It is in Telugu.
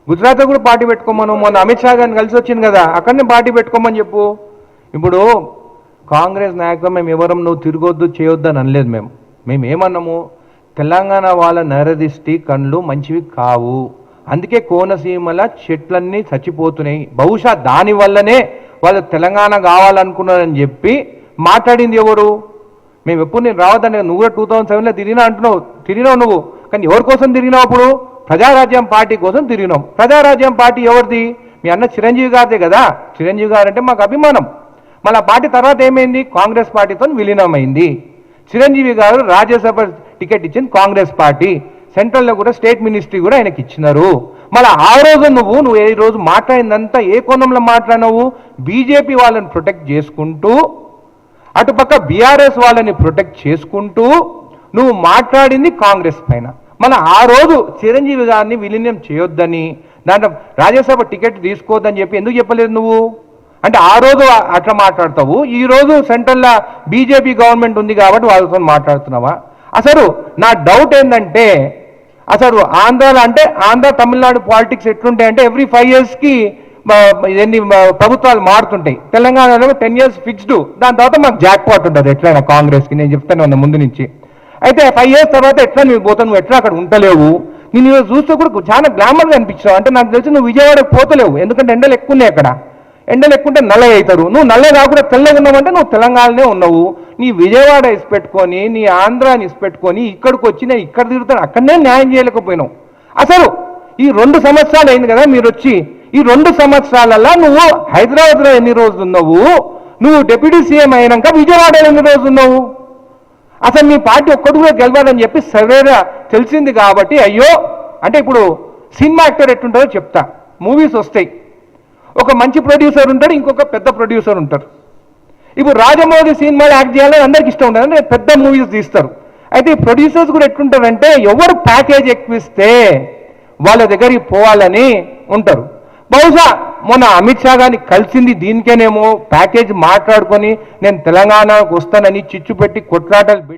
గుజరాత్లో కూడా పార్టీ పెట్టుకోమను. మొన్న అమిత్ షా గారిని కలిసి వచ్చింది కదా, అక్కడనే పార్టీ పెట్టుకోమని చెప్పు. ఇప్పుడు కాంగ్రెస్ నాయకులు మేము ఎవరం నువ్వు తిరగొద్దు చేయొద్దు అని అనలేదు. మేము ఏమన్నాము, తెలంగాణ వాళ్ళ నరదిష్టి కళ్ళు మంచివి కావు, అందుకే కోనసీమల చెట్లన్నీ చచ్చిపోతున్నాయి, బహుశా దానివల్లనే వాళ్ళు తెలంగాణ కావాలనుకున్నారని చెప్పి మాట్లాడింది ఎవరు? మేము ఎప్పుడు నేను రావద్దని, నువ్వు కూడా 2007లో తిరిగినా అంటున్నావు, తిరిగినావు నువ్వు, కానీ ఎవరి కోసం తిరిగినావు? అప్పుడు ప్రజారాజ్యం పార్టీ కోసం తిరిగినాం. ప్రజారాజ్యం పార్టీ ఎవరిది? మీ అన్న చిరంజీవి గారిదే కదా. చిరంజీవి గారు అంటే మాకు అభిమానం. మళ్ళీ ఆ పార్టీ తర్వాత ఏమైంది? కాంగ్రెస్ పార్టీతో విలీనమైంది. చిరంజీవి గారు రాజ్యసభ టికెట్ ఇచ్చింది కాంగ్రెస్ పార్టీ, సెంట్రల్లో కూడా స్టేట్ మినిస్ట్రీ కూడా ఆయనకి ఇచ్చినారు. మళ్ళీ ఆ రోజు నువ్వు ఏ రోజు మాట్లాడిందంతా ఏ కోణంలో మాట్లాడినావు? బీజేపీ వాళ్ళని ప్రొటెక్ట్ చేసుకుంటూ, అటుపక్క బీఆర్ఎస్ వాళ్ళని ప్రొటెక్ట్ చేసుకుంటూ నువ్వు మాట్లాడింది కాంగ్రెస్ పైన. మళ్ళీ ఆ రోజు చిరంజీవి గారిని విలీనం చేయొద్దని, దాంట్లో రాజ్యసభ టికెట్ తీసుకోవద్దని చెప్పి ఎందుకు చెప్పలేదు నువ్వు? అంటే ఆ రోజు అట్లా మాట్లాడతావు, ఈ రోజు సెంట్రల్లో బీజేపీ గవర్నమెంట్ ఉంది కాబట్టి వాళ్ళతో మాట్లాడుతున్నావా? అసలు నా డౌట్ ఏంటంటే, అసలు ఆంధ్రాలో అంటే ఆంధ్ర తమిళనాడు పాలిటిక్స్ ఎట్లుంటాయి అంటే ఎవ్రీ 5 yearsకి ఎన్ని ప్రభుత్వాలు మారుతుంటాయి. తెలంగాణలో 10 years ఫిక్స్డ్, దాని తర్వాత మాకు జాక్పాట్ ఉంటుంది ఎట్లయినా కాంగ్రెస్కి. నేను చెప్తాను ముందు నుంచి. అయితే 5 years తర్వాత ఎట్లా నువ్వు పోతావు? నువ్వు ఎట్లా అక్కడ ఉండలేవు. నేను చూస్తే కూడా చాలా గ్లామర్గా అనిపించావు. అంటే నాకు తెలిసి నువ్వు విజయవాడకు పోతలేవు, ఎందుకంటే ఎండలు ఎక్కువ ఉన్నాయి అక్కడ. ఎండలు ఎక్కుంటే నల్లగా అవుతారు. నువ్వు నల్ల కాకుండా తెల్లగా ఉన్నావంటే నువ్వు తెలంగాణలో ఉన్నావు. నీ విజయవాడ ఇసిపెట్టుకొని, నీ ఆంధ్రాని ఇసిపెట్టుకొని ఇక్కడికి వచ్చి నేను ఇక్కడ తిరుగుతాను, అక్కడనే న్యాయం చేయలేకపోయినావు. అసలు ఈ 2 సంవత్సరాలు అయింది కదా మీరు వచ్చి, ఈ 2 సంవత్సరాలలో నువ్వు హైదరాబాద్లో ఎన్ని రోజులు ఉన్నావు? నువ్వు డిప్యూటీ సీఎం అయినాక విజయవాడలో ఎన్ని రోజులు ఉన్నావు? అసలు మీ పార్టీ ఒక్కడు కూడా గెలవాలని చెప్పి సర్వేగా తెలిసింది కాబట్టి అయ్యో అంటే ఇప్పుడు సినిమా యాక్టర్ ఎట్టుంటారో చెప్తా. మూవీస్ వస్తాయి, ఒక మంచి ప్రొడ్యూసర్ ఉంటాడు, ఇంకొక పెద్ద ప్రొడ్యూసర్ ఉంటారు. ఇప్పుడు రాజమౌళి సినిమాలు యాక్ట్ చేయాలని అందరికి ఇష్టం ఉంటుంది, అంటే పెద్ద మూవీస్ తీస్తారు. అయితే ఈ ప్రొడ్యూసర్స్ కూడా ఎట్లుంటారంటే ఎవరు ప్యాకేజ్ ఎక్కువిస్తే వాళ్ళ దగ్గరికి పోవాలని ఉంటారు. బహుశా మొన్న అమిత్ షా గారిని కలిసింది దీనికేనేమో, ప్యాకేజ్ మాట్లాడుకొని నేను తెలంగాణకు వస్తానని చిచ్చు పెట్టి కొట్లాటలు